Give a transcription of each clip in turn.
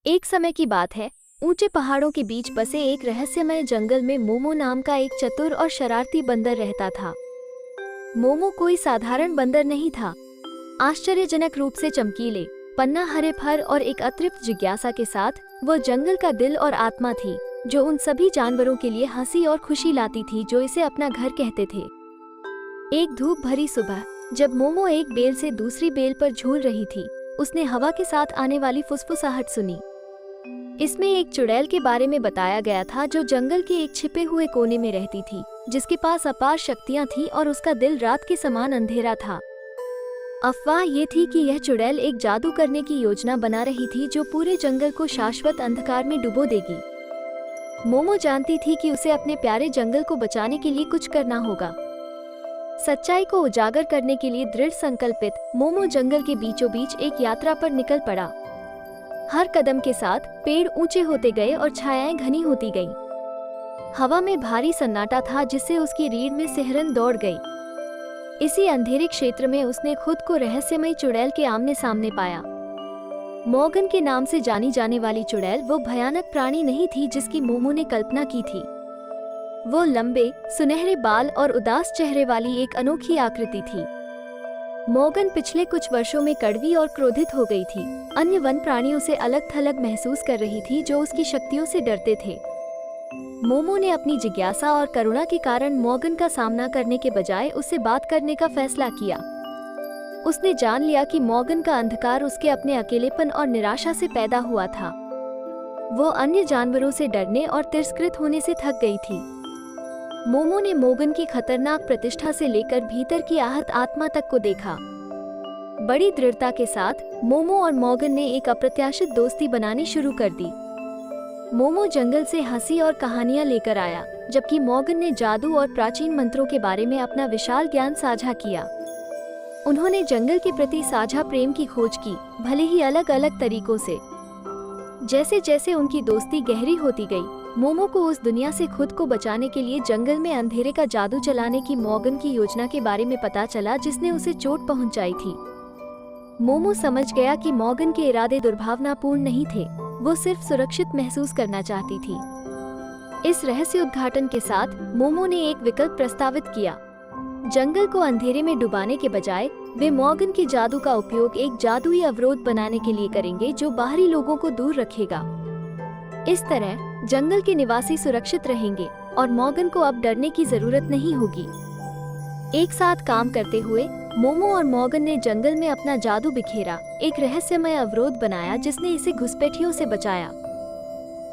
एक समय की बात है। ऊंचे पहाड़ों के बीच बसे एक रहस्यमय जंगल में मोमो नाम का एक चतुर और शरारती बंदर रहता था। मोमो कोई साधारण बंदर नहीं था। आश्चर्यजनक रूप से चमकीले, पन्ना हरे फर और एक अतृप्त जिज्ञासा के साथ वो जंगल का दिल और आत्मा थी, जो उन सभी जानवरों के लिए हंसी और खुशी लाती थी जो इसे अपना घर कहते थे। एक धूप भरी सुबह, जब मोमो एक बेल से दूसरी बेल पर झूल रही थी, उसने हवा के साथ आने वाली फुसफुसाहट सुनी। इसमें एक चुड़ैल के बारे में बताया गया था जो जंगल के एक छिपे हुए कोने में रहती थी, जिसके पास अपार शक्तियां थीं और उसका दिल रात के समान अंधेरा था। अफवाह ये थी कि यह चुड़ैल एक जादू करने की योजना बना रही थी जो पूरे जंगल को शाश्वत अंधकार में डुबो देगी। मोमो जानती थी कि उसे अपने प्यारे जंगल को बचाने के लिए कुछ करना होगा। सच्चाई को उजागर करने के लिए दृढ़ संकल्पित, मोमो जंगल के बीचों बीच एक यात्रा पर निकल पड़ा। हर कदम के साथ पेड़ ऊंचे होते गए और छायाएं घनी होती गईं। हवा में भारी सन्नाटा था जिससे उसकी रीढ़ में सिहरन दौड़ गई। इसी अंधेरे क्षेत्र में उसने खुद को रहस्यमयी चुड़ैल के आमने सामने पाया। मॉर्गन के नाम से जानी जाने वाली चुड़ैल वो भयानक प्राणी नहीं थी जिसकी मोमो ने कल्पना की थी। वो लंबे, सुनहरे बाल और उदास चेहरे वाली एक अनोखी आकृति थी। मॉर्गन पिछले कुछ वर्षों में कड़वी और क्रोधित हो गई थी। अन्य वन प्राणियों से अलग थलग महसूस कर रही थी जो उसकी शक्तियों से डरते थे। मोमो ने अपनी जिज्ञासा और करुणा के कारण मॉर्गन का सामना करने के बजाय उससे बात करने का फैसला किया। उसने जान लिया कि मॉर्गन का अंधकार उसके अपने अकेलेपन और निराशा से पैदा हुआ था। वो अन्य जानवरों से डरने और तिरस्कृत होने से थक गई थी। मोमो ने मॉर्गन की खतरनाक प्रतिष्ठा से लेकर भीतर की आहत आत्मा तक को देखा। बड़ी दृढ़ता के साथ मोमो और मॉर्गन ने एक अप्रत्याशित दोस्ती बनानी शुरू कर दी। मोमो जंगल से हंसी और कहानियां लेकर आया, जबकि मॉर्गन ने जादू और प्राचीन मंत्रों के बारे में अपना विशाल ज्ञान साझा किया। उन्होंने जंगल के प्रति साझा प्रेम की खोज की, भले ही अलग अलग तरीकों से। जैसे जैसे उनकी दोस्ती गहरी होती गई, मोमो को उस दुनिया से खुद को बचाने के लिए जंगल में अंधेरे का जादू चलाने की मॉर्गन की योजना के बारे में पता चला, जिसने उसे चोट पहुंचाई थी। मोमो समझ गया कि मॉर्गन के इरादे दुर्भावनापूर्ण नहीं थे, वो सिर्फ सुरक्षित महसूस करना चाहती थी। इस रहस्य उद्घाटन के साथ मोमो ने एक विकल्प प्रस्तावित किया। जंगल को अंधेरे में डुबाने के बजाय वे मॉर्गन के जादू का उपयोग एक जादुई अवरोध बनाने के लिए करेंगे जो बाहरी लोगों को दूर रखेगा। इस तरह जंगल के निवासी सुरक्षित रहेंगे और मॉर्गन को अब डरने की जरूरत नहीं होगी। एक साथ काम करते हुए मोमो और मॉर्गन ने जंगल में अपना जादू बिखेरा, एक रहस्यमय अवरोध बनाया जिसने इसे घुसपैठियों से बचाया।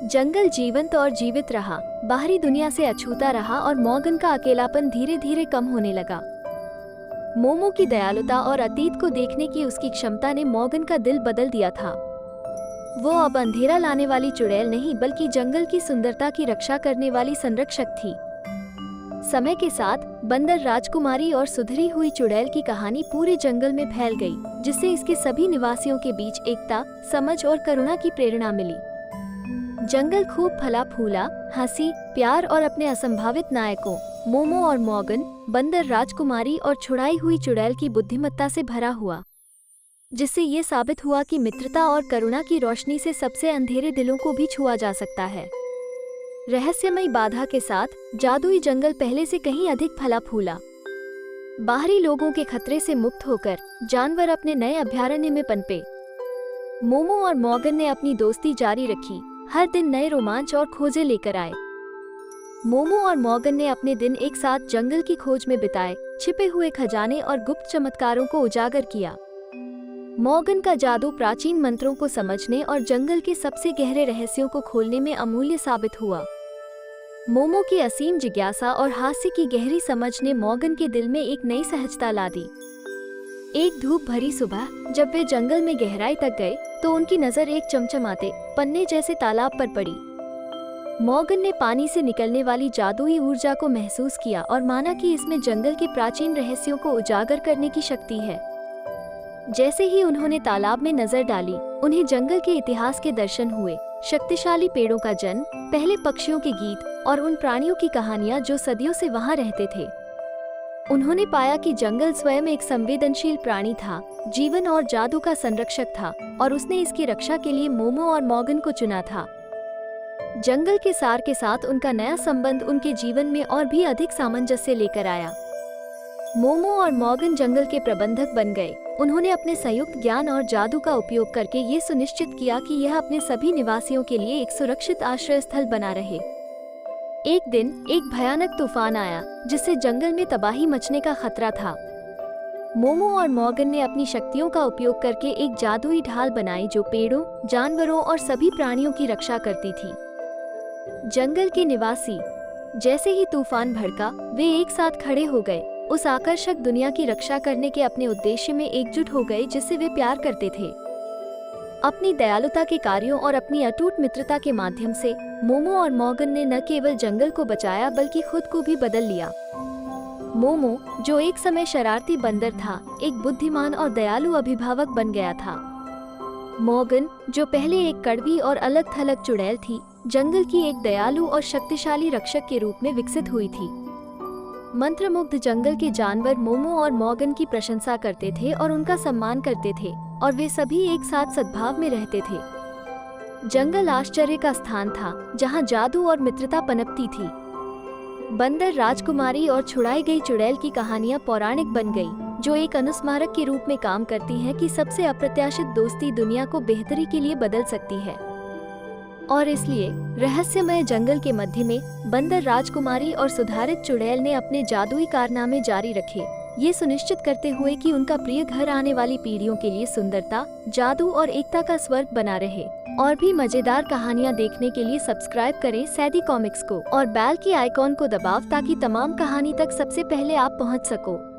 जंगल जीवंत और जीवित रहा, बाहरी दुनिया से अछूता रहा और मॉर्गन का अकेलापन धीरे धीरे कम होने लगा। मोमो की दयालुता और अतीत को देखने की उसकी क्षमता ने मॉर्गन का दिल बदल दिया था। वो अब अंधेरा लाने वाली चुड़ैल नहीं बल्कि जंगल की सुंदरता की रक्षा करने वाली संरक्षक थी। समय के साथ बंदर राजकुमारी और सुधरी हुई चुड़ैल की कहानी पूरे जंगल में फैल गई, जिससे इसके सभी निवासियों के बीच एकता, समझ और करुणा की प्रेरणा मिली। जंगल खूब फला फूला, हंसी, प्यार और अपने असंभावित नायकों मोमो और मॉर्गन, बंदर राजकुमारी और छुड़ाई हुई चुड़ैल की बुद्धिमत्ता से भरा हुआ, जिससे ये साबित हुआ कि मित्रता और करुणा की रोशनी से सबसे अंधेरे दिलों को भी छुआ जा सकता है। रहस्यमयी बाधा के साथ जादुई जंगल पहले से कहीं अधिक फला फूला। बाहरी लोगों के खतरे से मुक्त होकर जानवर अपने नए अभयारण्य में पनपे। मोमो और मॉर्गन ने अपनी दोस्ती जारी रखी, हर दिन नए रोमांच और खोजें लेकर आए। मोमो और मॉर्गन ने अपने दिन एक साथ जंगल की खोज में बिताए, छिपे हुए खजाने और गुप्त चमत्कारों को उजागर किया। मॉर्गन का जादू प्राचीन मंत्रों को समझने और जंगल के सबसे गहरे रहस्यों को खोलने में अमूल्य साबित हुआ। मोमो की असीम जिज्ञासा और हास्य की गहरी समझ ने मॉर्गन के दिल में एक नई सहजता ला दी। एक धूप भरी सुबह, जब वे जंगल में गहराई तक गए, तो उनकी नजर एक चमचमाते पन्ने जैसे तालाब पर पड़ी। मॉर्गन ने पानी से निकलने वाली जादुई ऊर्जा को महसूस किया और माना कि इसमें जंगल के प्राचीन रहस्यों को उजागर करने की शक्ति है। जैसे ही उन्होंने तालाब में नजर डाली, उन्हें जंगल के इतिहास के दर्शन हुए, शक्तिशाली पेड़ों का जन्म, पहले पक्षियों के गीत और उन प्राणियों की कहानियां जो सदियों से वहां रहते थे। उन्होंने पाया कि जंगल स्वयं एक संवेदनशील प्राणी था, जीवन और जादू का संरक्षक था, और उसने इसकी रक्षा के लिए मोमो और मॉर्गन को चुना था। जंगल के सार के साथ उनका नया संबंध उनके जीवन में और भी अधिक सामंजस्य लेकर आया। मोमो और मॉर्गन जंगल के प्रबंधक बन गए। उन्होंने अपने संयुक्त ज्ञान और जादू का उपयोग करके ये सुनिश्चित किया कि यह अपने सभी निवासियों के लिए एक सुरक्षित आश्रय स्थल बना रहे। एक दिन एक भयानक तूफान आया, जिससे जंगल में तबाही मचने का खतरा था। मोमो और मॉर्गन ने अपनी शक्तियों का उपयोग करके एक जादुई ढाल बनाई जो पेड़ों, जानवरों और सभी प्राणियों की रक्षा करती थी। जंगल के निवासी जैसे ही तूफान भड़का, वे एक साथ खड़े हो गए, उस आकर्षक दुनिया की रक्षा करने के अपने उद्देश्य में एकजुट हो गए जिससे वे प्यार करते थे। अपनी दयालुता के कार्यों और अपनी अटूट मित्रता के माध्यम से मोमो और मॉर्गन ने न केवल जंगल को बचाया बल्कि खुद को भी बदल लिया। मोमो, जो एक समय शरारती बंदर था, एक बुद्धिमान और दयालु अभिभावक बन गया था। मॉर्गन, जो पहले एक कड़वी और अलग-थलग चुड़ैल थी, जंगल की एक दयालु और शक्तिशाली रक्षक के रूप में विकसित हुई थी। मंत्रमुग्ध जंगल के जानवर मोमो और मॉर्गन की प्रशंसा करते थे और उनका सम्मान करते थे, और वे सभी एक साथ सद्भाव में रहते थे। जंगल आश्चर्य का स्थान था, जहां जादू और मित्रता पनपती थी। बंदर राजकुमारी और छुड़ाई गई चुड़ैल की कहानियां पौराणिक बन गई, जो एक अनुस्मारक के रूप में काम करती हैं कि सबसे अप्रत्याशित दोस्ती दुनिया को बेहतरी के लिए बदल सकती है। और इसलिए रहस्यमय जंगल के मध्य में बंदर राजकुमारी और सुधारित चुड़ैल ने अपने जादुई कारनामे जारी रखे, ये सुनिश्चित करते हुए कि उनका प्रिय घर आने वाली पीढ़ियों के लिए सुंदरता, जादू और एकता का स्वर्ग बना रहे। और भी मजेदार कहानियाँ देखने के लिए सब्सक्राइब करें सैदी कॉमिक्स को और बेल की आइकॉन को दबाओ ताकि तमाम कहानी तक सबसे पहले आप पहुँच सको।